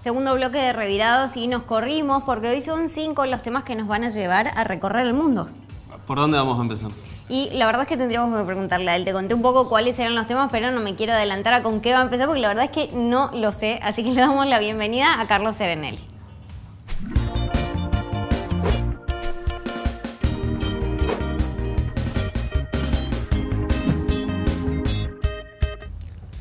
Segundo bloque de Revirados y nos corrimos porque hoy son 5 los temas que nos van a llevar a recorrer el mundo. ¿Por dónde vamos a empezar? Y la verdad es que tendríamos que preguntarle a él. Te conté un poco cuáles eran los temas, pero no me quiero adelantar a con qué va a empezar porque la verdad es que no lo sé. Así que le damos la bienvenida a Carlos Serenelli.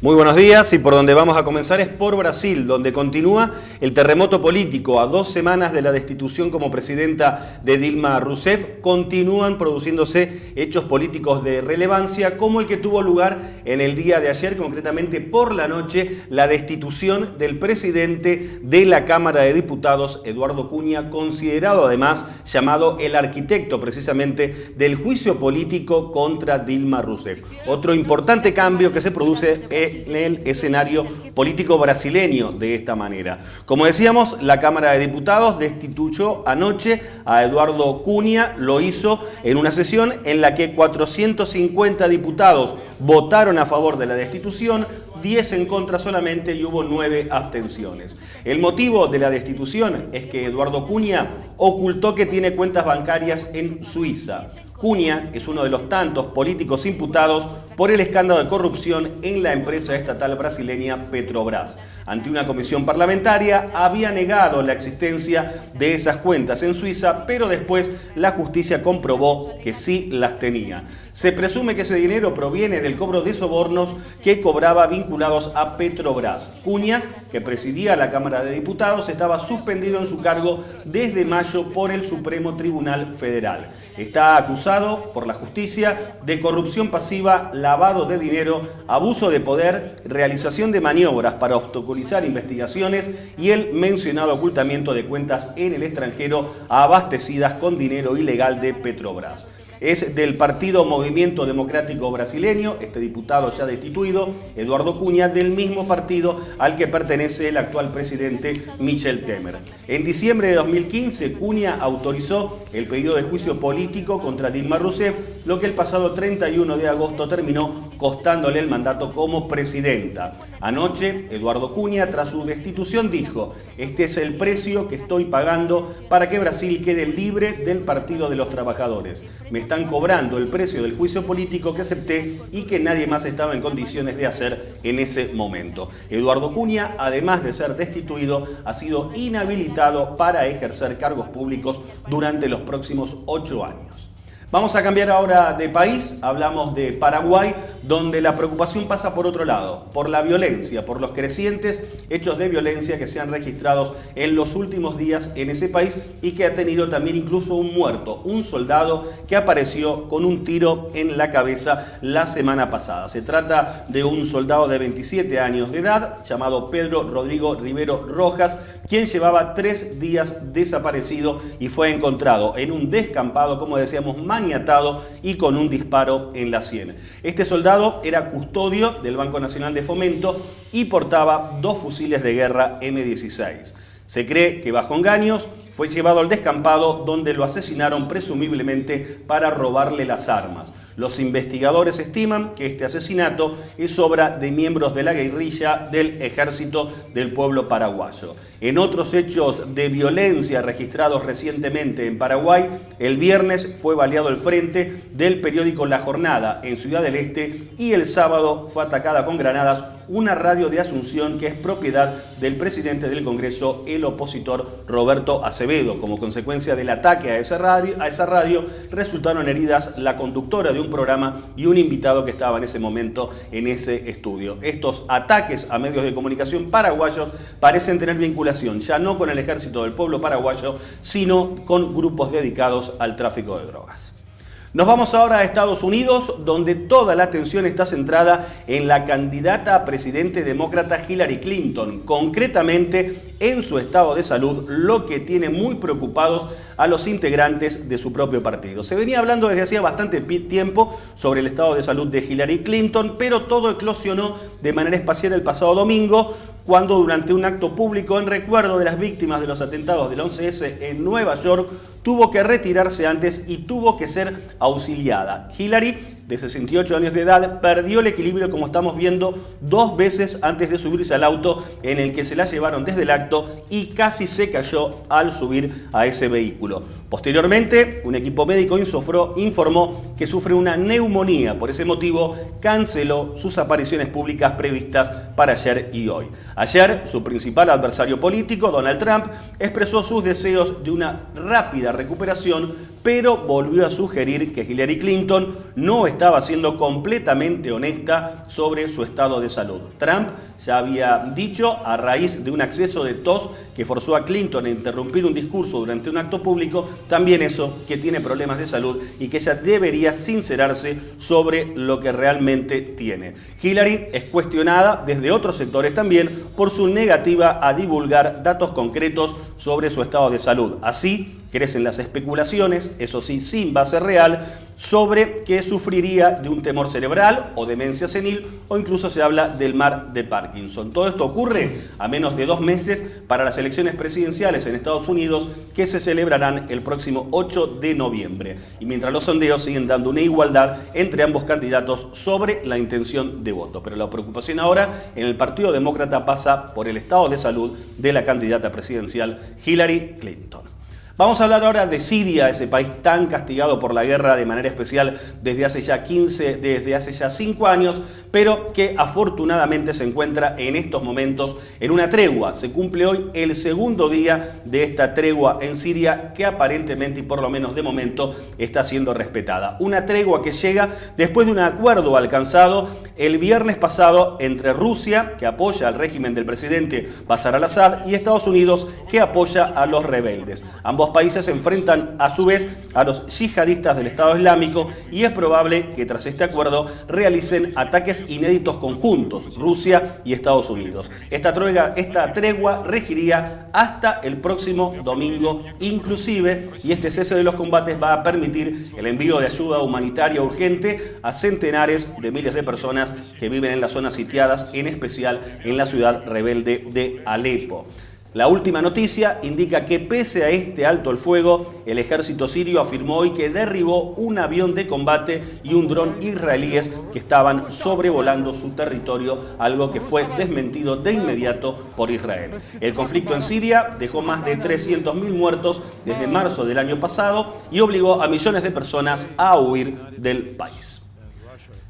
Muy buenos días, y por donde vamos a comenzar es por Brasil, donde continúa el terremoto político. A 2 semanas de la destitución como presidenta de Dilma Rousseff, continúan produciéndose hechos políticos de relevancia, como el que tuvo lugar en el día de ayer, concretamente por la noche, la destitución del presidente de la Cámara de Diputados, Eduardo Cunha, considerado además llamado el arquitecto precisamente del juicio político contra Dilma Rousseff. Otro importante cambio que se produce en el escenario político brasileño de esta manera. Como decíamos, la Cámara de Diputados destituyó anoche a Eduardo Cunha. Lo hizo en una sesión en la que 450 diputados votaron a favor de la destitución, 10 en contra solamente y hubo 9 abstenciones. El motivo de la destitución es que Eduardo Cunha ocultó que tiene cuentas bancarias en Suiza. Cunha es uno de los tantos políticos imputados por el escándalo de corrupción en la empresa estatal brasileña Petrobras. Ante una comisión parlamentaria había negado la existencia de esas cuentas en Suiza, pero después la justicia comprobó que sí las tenía. Se presume que ese dinero proviene del cobro de sobornos que cobraba vinculados a Petrobras. Cunha, que presidía la Cámara de Diputados, estaba suspendido en su cargo desde mayo por el Supremo Tribunal Federal. Está acusado por la justicia de corrupción pasiva, lavado de dinero, abuso de poder, realización de maniobras para obstaculizar investigaciones y el mencionado ocultamiento de cuentas en el extranjero abastecidas con dinero ilegal de Petrobras. Es del partido Movimiento Democrático Brasileño, este diputado ya destituido, Eduardo Cunha, del mismo partido al que pertenece el actual presidente Michel Temer. En diciembre de 2015, Cunha autorizó el pedido de juicio político contra Dilma Rousseff, lo que el pasado 31 de agosto terminó costándole el mandato como presidenta. Anoche, Eduardo Cunha, tras su destitución, dijo: "Este es el precio que estoy pagando para que Brasil quede libre del Partido de los Trabajadores. Me están cobrando el precio del juicio político que acepté y que nadie más estaba en condiciones de hacer en ese momento". Eduardo Cunha, además de ser destituido, ha sido inhabilitado para ejercer cargos públicos durante los próximos 8 años. Vamos a cambiar ahora de país, hablamos de Paraguay, donde la preocupación pasa por otro lado, por la violencia, por los crecientes hechos de violencia que se han registrado en los últimos días en ese país y que ha tenido también incluso un muerto, un soldado que apareció con un tiro en la cabeza la semana pasada. Se trata de un soldado de 27 años de edad, llamado Pedro Rodrigo Rivero Rojas, quien llevaba 3 días desaparecido y fue encontrado en un descampado, como decíamos, maniatado y con un disparo en la sien. Este soldado era custodio del Banco Nacional de Fomento y portaba 2 fusiles de guerra M16. Se cree que bajo engaños fue llevado al descampado, donde lo asesinaron presumiblemente para robarle las armas. Los investigadores estiman que este asesinato es obra de miembros de la guerrilla del Ejército del Pueblo Paraguayo. En otros hechos de violencia registrados recientemente en Paraguay, el viernes fue baleado el frente del periódico La Jornada en Ciudad del Este y el sábado fue atacada con granadas una radio de Asunción que es propiedad del presidente del Congreso, el opositor Roberto Acevedo. Como consecuencia del ataque a esa radio resultaron heridas la conductora de un programa y un invitado que estaba en ese momento en ese estudio. Estos ataques a medios de comunicación paraguayos parecen tener vinculación ya no con el Ejército del Pueblo Paraguayo, sino con grupos dedicados al tráfico de drogas. Nos vamos ahora a Estados Unidos, donde toda la atención está centrada en la candidata a presidente demócrata Hillary Clinton, concretamente en su estado de salud, lo que tiene muy preocupados a los integrantes de su propio partido. Se venía hablando desde hacía bastante tiempo sobre el estado de salud de Hillary Clinton, pero todo eclosionó de manera espacial el pasado domingo, cuando durante un acto público en recuerdo de las víctimas de los atentados del 11S en Nueva York, tuvo que retirarse antes y tuvo que ser auxiliada. Hillary de 68 años de edad, perdió el equilibrio, como estamos viendo, 2 veces antes de subirse al auto en el que se la llevaron desde el acto y casi se cayó al subir a ese vehículo. Posteriormente, un equipo médico informó que sufre una neumonía. Por ese motivo, canceló sus apariciones públicas previstas para ayer y hoy. Ayer, su principal adversario político, Donald Trump, expresó sus deseos de una rápida recuperación, pero volvió a sugerir que Hillary Clinton no estaba siendo completamente honesta sobre su estado de salud. Trump ya había dicho, a raíz de un acceso de tos que forzó a Clinton a interrumpir un discurso durante un acto público, también eso, que tiene problemas de salud y que ella debería sincerarse sobre lo que realmente tiene. Hillary es cuestionada desde otros sectores también por su negativa a divulgar datos concretos sobre su estado de salud. Así, crecen las especulaciones, eso sí, sin base real, sobre que sufriría de un temor cerebral o demencia senil, o incluso se habla del mal de Parkinson. Todo esto ocurre a menos de 2 meses para las elecciones presidenciales en Estados Unidos, que se celebrarán el próximo 8 de noviembre. Y mientras los sondeos siguen dando una igualdad entre ambos candidatos sobre la intención de voto. Pero la preocupación ahora en el Partido Demócrata pasa por el estado de salud de la candidata presidencial Hillary Clinton. Vamos a hablar ahora de Siria, ese país tan castigado por la guerra de manera especial desde hace ya 5 años, pero que afortunadamente se encuentra en estos momentos en una tregua. Se cumple hoy el segundo día de esta tregua en Siria, que aparentemente y por lo menos de momento está siendo respetada. Una tregua que llega después de un acuerdo alcanzado el viernes pasado entre Rusia, que apoya al régimen del presidente Bashar al-Assad, y Estados Unidos, que apoya a los rebeldes. Ambos países se enfrentan a su vez a los yihadistas del Estado Islámico y es probable que tras este acuerdo realicen ataques inéditos conjuntos, Rusia y Estados Unidos. Esta tregua regiría hasta el próximo domingo inclusive, y este cese de los combates va a permitir el envío de ayuda humanitaria urgente a centenares de miles de personas que viven en las zonas sitiadas, en especial en la ciudad rebelde de Alepo. La última noticia indica que pese a este alto el fuego, el ejército sirio afirmó hoy que derribó un avión de combate y un dron israelíes que estaban sobrevolando su territorio, algo que fue desmentido de inmediato por Israel. El conflicto en Siria dejó más de 300.000 muertos desde marzo del año pasado y obligó a millones de personas a huir del país.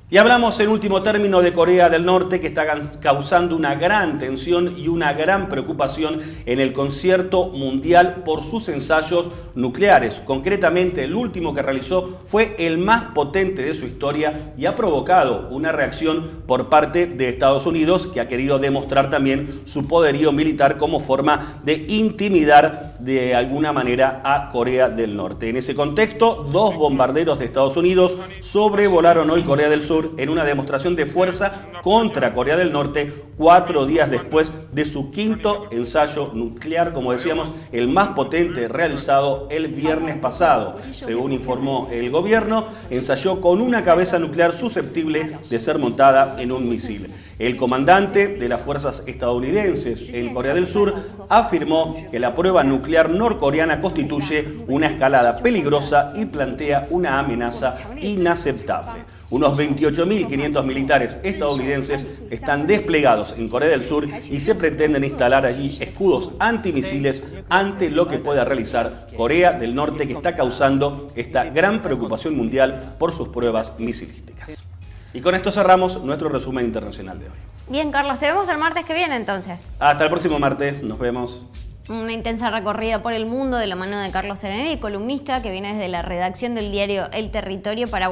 Y hablamos en último término de Corea del Norte, que está causando una gran tensión y una gran preocupación en el concierto mundial por sus ensayos nucleares. Concretamente, el último que realizó fue el más potente de su historia y ha provocado una reacción por parte de Estados Unidos, que ha querido demostrar también su poderío militar como forma de intimidar de alguna manera a Corea del Norte. En ese contexto, 2 bombarderos de Estados Unidos sobrevolaron hoy Corea del Sur en una demostración de fuerza contra Corea del Norte 4 días después de su 5º ensayo nuclear, como decíamos, el más potente realizado el viernes pasado. Según informó el gobierno, ensayó con una cabeza nuclear susceptible de ser montada en un misil. El comandante de las fuerzas estadounidenses en Corea del Sur afirmó que la prueba nuclear norcoreana constituye una escalada peligrosa y plantea una amenaza inaceptable. Unos 28.500 militares estadounidenses están desplegados en Corea del Sur y se pretenden instalar allí escudos antimisiles ante lo que pueda realizar Corea del Norte, que está causando esta gran preocupación mundial por sus pruebas misilísticas. Y con esto cerramos nuestro resumen internacional de hoy. Bien, Carlos, te vemos el martes que viene entonces. Hasta el próximo martes, nos vemos. Una intensa recorrida por el mundo de la mano de Carlos Serenelli, columnista que viene desde la redacción del diario El Territorio para,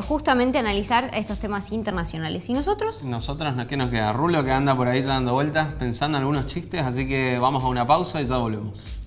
justamente analizar estos temas internacionales. ¿Y nosotros? Nosotros, ¿qué nos queda? Rulo, que anda por ahí ya dando vueltas, pensando en algunos chistes, así que vamos a una pausa y ya volvemos.